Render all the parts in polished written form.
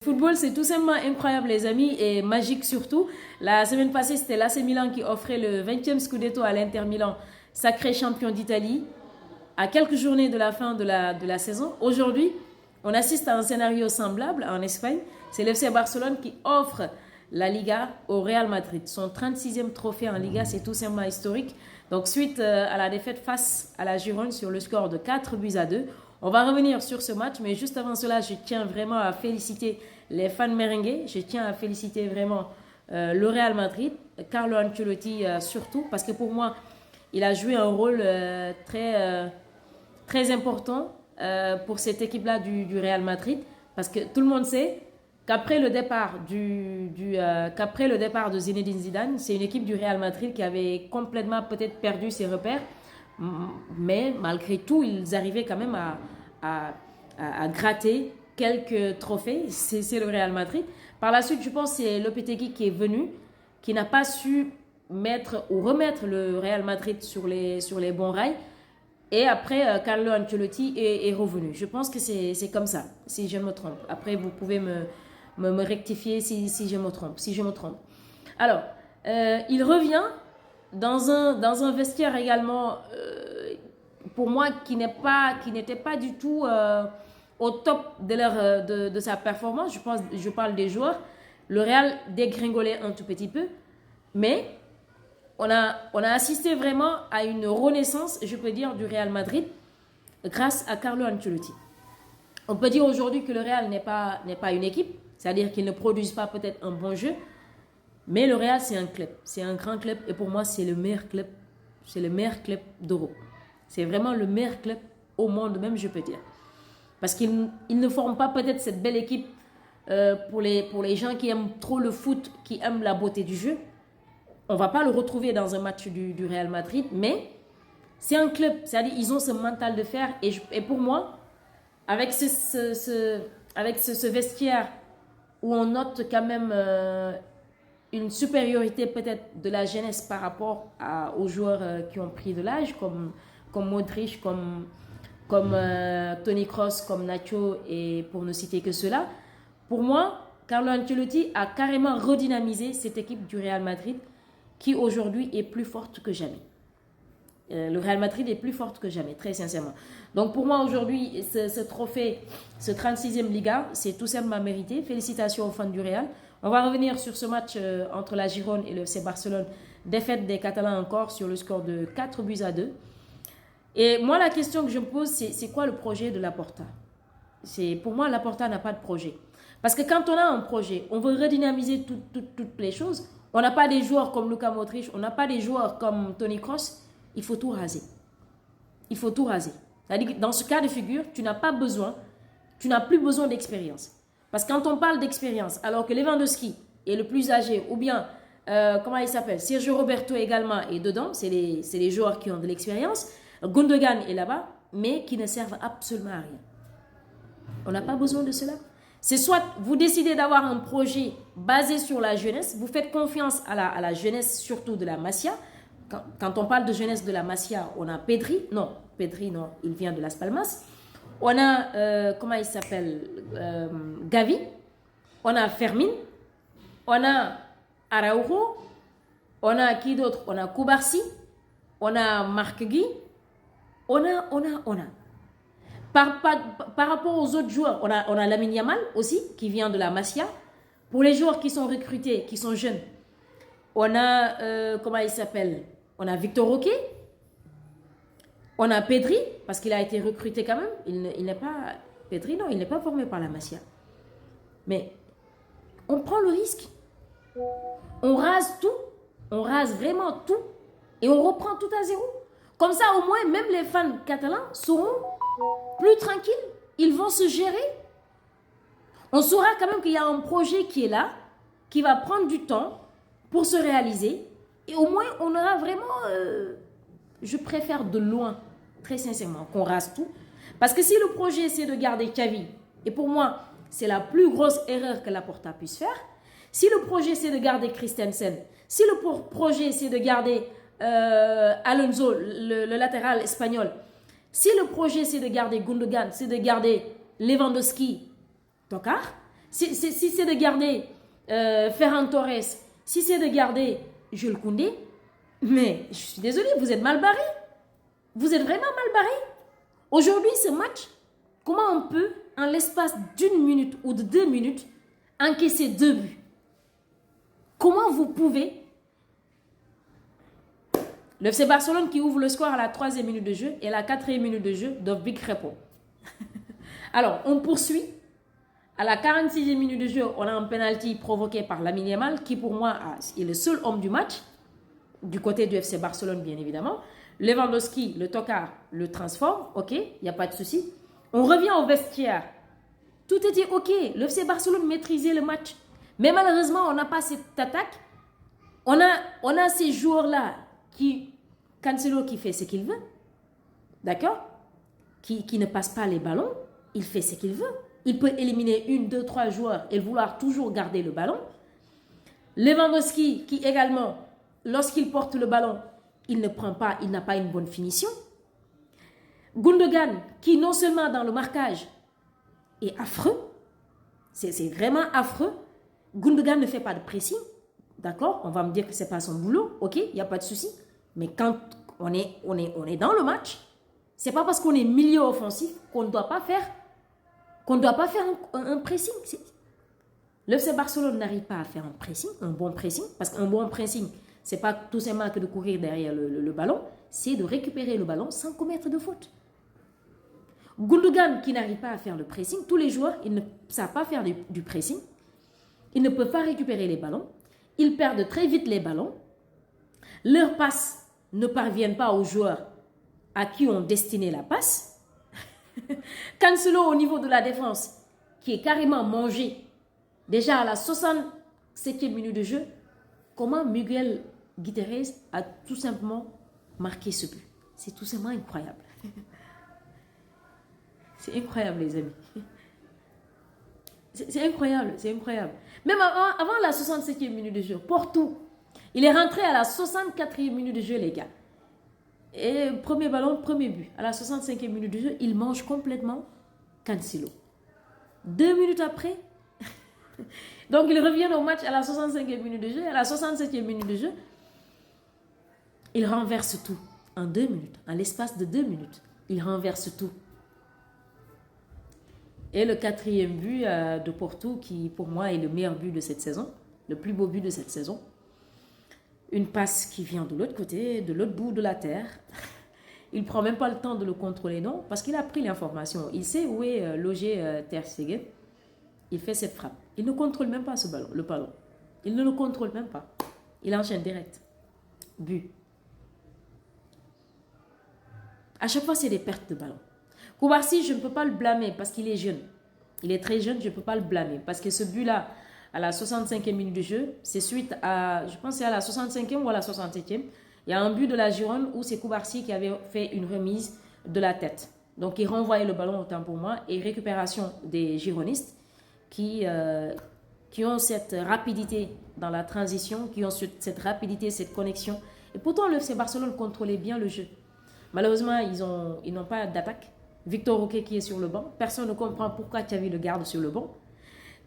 Football, c'est tout simplement incroyable, les amis, et magique surtout. La semaine passée, c'était l'AC Milan qui offrait le 20e Scudetto à l'Inter Milan, sacré champion d'Italie, à quelques journées de la fin de la saison. Aujourd'hui, on assiste à un scénario semblable en Espagne. C'est l'FC Barcelone qui offre la Liga au Real Madrid. Son 36e trophée en Liga, c'est tout simplement historique. Donc, suite à la défaite face à la Gironde sur le score de 4-2, on va revenir sur ce match, mais juste avant cela, je tiens vraiment à féliciter les fans merengues. Je tiens à féliciter vraiment le Real Madrid, Carlo Ancelotti surtout, parce que pour moi, il a joué un rôle très important pour cette équipe-là du Real Madrid, parce que tout le monde sait qu'après le départ qu'après le départ de Zinedine Zidane, c'est une équipe du Real Madrid qui avait complètement peut-être perdu ses repères, mais malgré tout, ils arrivaient quand même à gratter quelques trophées. C'est le Real Madrid. Par la suite, je pense que c'est Lopetegui qui est venu, qui n'a pas su mettre ou remettre le Real Madrid sur les bons rails. Et après, Carlo Ancelotti est revenu. Je pense que c'est comme ça, si je me trompe. Après, vous pouvez me rectifier si je me trompe. Alors, il revient dans un vestiaire également, pour moi, qui n'était pas du tout au top de sa performance. Je parle des joueurs. Le Real dégringolait un tout petit peu, mais on a assisté vraiment à une renaissance, je peux dire, du Real Madrid grâce à Carlo Ancelotti. On peut dire aujourd'hui que le Real n'est pas une équipe, c'est-à-dire qu'ils ne produisent pas peut-être un bon jeu, mais le Real, c'est un club, c'est un grand club, et pour moi, c'est le meilleur club d'Europe. C'est vraiment le meilleur club au monde, même, je peux dire. Parce qu'ils ne forment pas peut-être cette belle équipe pour les gens qui aiment trop le foot, qui aiment la beauté du jeu. On ne va pas le retrouver dans un match du Real Madrid, mais c'est un club, c'est-à-dire ils ont ce mental de fer. Et pour moi, avec ce vestiaire où on note quand même une supériorité peut-être de la jeunesse par rapport aux joueurs qui ont pris de l'âge, comme Modric, comme Toni Kroos, comme Nacho, et pour ne citer que cela. Pour moi, Carlo Ancelotti a carrément redynamisé cette équipe du Real Madrid qui aujourd'hui est plus forte que jamais. Le Real Madrid est plus forte que jamais, très sincèrement. Donc pour moi aujourd'hui, ce trophée, ce 36e Liga, c'est tout simplement mérité. Félicitations aux fans du Real. On va revenir sur ce match entre la Gironde et le FC Barcelone. Défaite des Catalans encore sur le score de 4-2. Et moi, la question que je me pose, c'est quoi le projet de Laporta? Pour moi, Laporta n'a pas de projet. Parce que quand on a un projet, on veut redynamiser toutes les choses. On n'a pas des joueurs comme Luka Modric, on n'a pas des joueurs comme Toni Kroos. Il faut tout raser. Il faut tout raser. C'est-à-dire que dans ce cas de figure, tu n'as plus besoin d'expérience. Parce que quand on parle d'expérience, alors que Lewandowski est le plus âgé, ou bien, comment il s'appelle, Sergio Roberto également est dedans, c'est les joueurs qui ont de l'expérience. Gundogan est là-bas, mais qui ne servent absolument à rien. On n'a pas besoin de cela. C'est soit vous décidez d'avoir un projet basé sur la jeunesse, vous faites confiance à la jeunesse, surtout de la Masia. Quand on parle de jeunesse de la Masia, on a Pedri, non, il vient de Las Palmas. On a, comment il s'appelle, Gavi. On a Fermin. On a Araujo. On a qui d'autre? On a Koubarsi. On a Marc Guy. On a. Par rapport aux autres joueurs, on a Lamine Yamal aussi, qui vient de la Masia. Pour les joueurs qui sont recrutés, qui sont jeunes, on a, comment il s'appelle? On a Victor Roque. On a Pedri, parce qu'il a été recruté quand même. Il n'est pas... Pedri, non, il n'est pas formé par la Masia. Mais on prend le risque. On rase tout. On rase vraiment tout. Et on reprend tout à zéro. Comme ça, au moins, même les fans catalans seront plus tranquilles. Ils vont se gérer. On saura quand même qu'il y a un projet qui est là, qui va prendre du temps pour se réaliser. Et au moins, on aura vraiment... je préfère de loin, très sincèrement, qu'on rase tout. Parce que si le projet, c'est de garder Xavi, et pour moi, c'est la plus grosse erreur que Laporta puisse faire. Si le projet, c'est de garder Christensen, si le projet, c'est de garder Alonso, le latéral espagnol, si le projet, c'est de garder Gundogan, c'est de garder Lewandowski, Tokar, Si c'est de garder Ferran Torres, si c'est de garder Jules Koundé, mais je suis désolée, vous êtes mal barré. Vous êtes vraiment mal barré. Aujourd'hui, ce match, comment on peut, en l'espace d'une minute ou de 2 minutes, encaisser 2 buts? Comment vous pouvez? Le FC Barcelone qui ouvre le score à la 3e minute de jeu et la 4e minute de jeu de Big Repo. Alors, on poursuit. À la 46e minute de jeu, on a un penalty provoqué par Lamine Yamal qui pour moi est le seul homme du match, du côté du FC Barcelone bien évidemment. Lewandowski, le tocard, le transforme, ok, il n'y a pas de souci. On revient au vestiaire. Tout était ok, le FC Barcelone maîtrisait le match. Mais malheureusement, on n'a pas cette attaque. On a ces joueurs-là Cancelo qui fait ce qu'il veut, d'accord, qui ne passe pas les ballons, il fait ce qu'il veut. Il peut éliminer 1, 2, 3 joueurs et vouloir toujours garder le ballon. Lewandowski qui également, lorsqu'il porte le ballon, il n'a pas une bonne finition. Gundogan qui non seulement dans le marquage est affreux, c'est vraiment affreux. Gundogan ne fait pas de pressing, d'accord, on va me dire que ce n'est pas son boulot, ok, il n'y a pas de souci. Mais quand on est dans le match, ce n'est pas parce qu'on est milieu offensif qu'on ne doit pas faire un pressing. Le FC Barcelone n'arrive pas à faire un bon pressing, parce qu'un bon pressing, ce n'est pas tout simplement que de courir derrière le ballon, c'est de récupérer le ballon sans commettre de faute. Gundogan qui n'arrive pas à faire le pressing, tous les joueurs, ils ne savent pas faire du pressing, ils ne peuvent pas récupérer les ballons, ils perdent très vite les ballons, leurs passes ne parviennent pas aux joueurs à qui on destiné la passe. Cancelo au niveau de la défense, qui est carrément mangé, déjà à la 67e minute de jeu, comment Miguel Guterres a tout simplement marqué ce but? C'est tout simplement incroyable. C'est incroyable les amis. C'est incroyable, c'est incroyable. Même avant la 67e minute de jeu, Porto, il est rentré à la 64e minute de jeu les gars. Et premier ballon, premier but. À la 65e minute de jeu, il mange complètement Cancelo. 2 minutes après, donc il revient au match à la 65e minute de jeu. À la 67e minute de jeu, il renverse tout en 2 minutes. En l'espace de 2 minutes, il renverse tout. Et le 4e but de Porto, qui pour moi est le meilleur but de cette saison, le plus beau but de cette saison. Une passe qui vient de l'autre côté, de l'autre bout de la terre. Il ne prend même pas le temps de le contrôler, non, parce qu'il a pris l'information. Il sait où est logé Ter Stegen. Il fait cette frappe. Il ne contrôle même pas le ballon. Il ne le contrôle même pas. Il enchaîne direct. But. À chaque fois, c'est des pertes de ballon. Koubarsi, je ne peux pas le blâmer parce qu'il est jeune. Il est très jeune, je ne peux pas le blâmer. Parce que ce but-là, à la 65e minute de jeu, c'est suite à, je pense c'est à la 65e ou à la 67e, il y a un but de la Gironde où c'est Koubarsi qui avait fait une remise de la tête. Donc il renvoyait le ballon autant pour moi et récupération des Gironistes qui ont cette rapidité dans la transition, qui ont cette rapidité, cette connexion. Et pourtant le FC Barcelone contrôlait bien le jeu. Malheureusement, ils n'ont pas d'attaque. Victor Roque qui est sur le banc. Personne ne comprend pourquoi Xavi le garde sur le banc.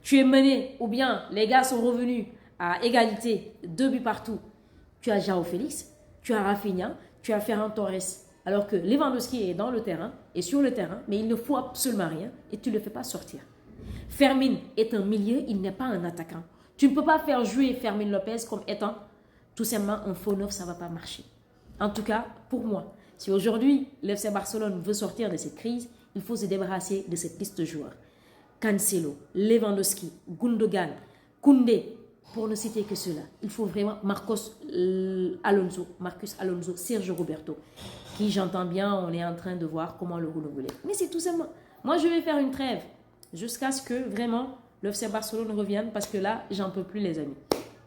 Tu es mené, ou bien les gars sont revenus à égalité, 2 buts partout. Tu as João Félix, tu as Rafinha, tu as Ferran Torres. Alors que Lewandowski est dans le terrain, est sur le terrain, mais il ne faut absolument rien et tu ne le fais pas sortir. Fermin est un milieu, il n'est pas un attaquant. Tu ne peux pas faire jouer Fermin Lopez comme étant tout simplement un faux neuf, ça ne va pas marcher. En tout cas, pour moi, si aujourd'hui l'FC Barcelone veut sortir de cette crise, il faut se débarrasser de cette liste de joueurs. Cancelo, Lewandowski, Gundogan, Koundé, pour ne citer que ceux-là. Il faut vraiment Marcus Alonso, Sergio Roberto, qui j'entends bien, on est en train de voir comment le renouveler. Mais c'est tout simplement, moi je vais faire une trêve jusqu'à ce que vraiment le FC Barcelone revienne parce que là, j'en peux plus les amis,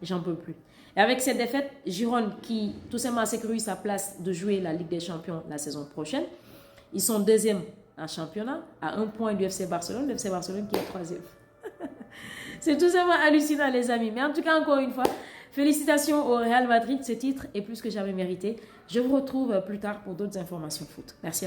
j'en peux plus. Et avec cette défaite, Gironde qui tout simplement a sécurisé sa place de jouer la Ligue des Champions la saison prochaine, ils sont 2e en championnat, à 1 point du FC Barcelone, le FC Barcelone qui est 3e. C'est tout simplement hallucinant les amis. Mais en tout cas, encore une fois, félicitations au Real Madrid. Ce titre est plus que jamais mérité. Je vous retrouve plus tard pour d'autres informations foot. Merci à vous.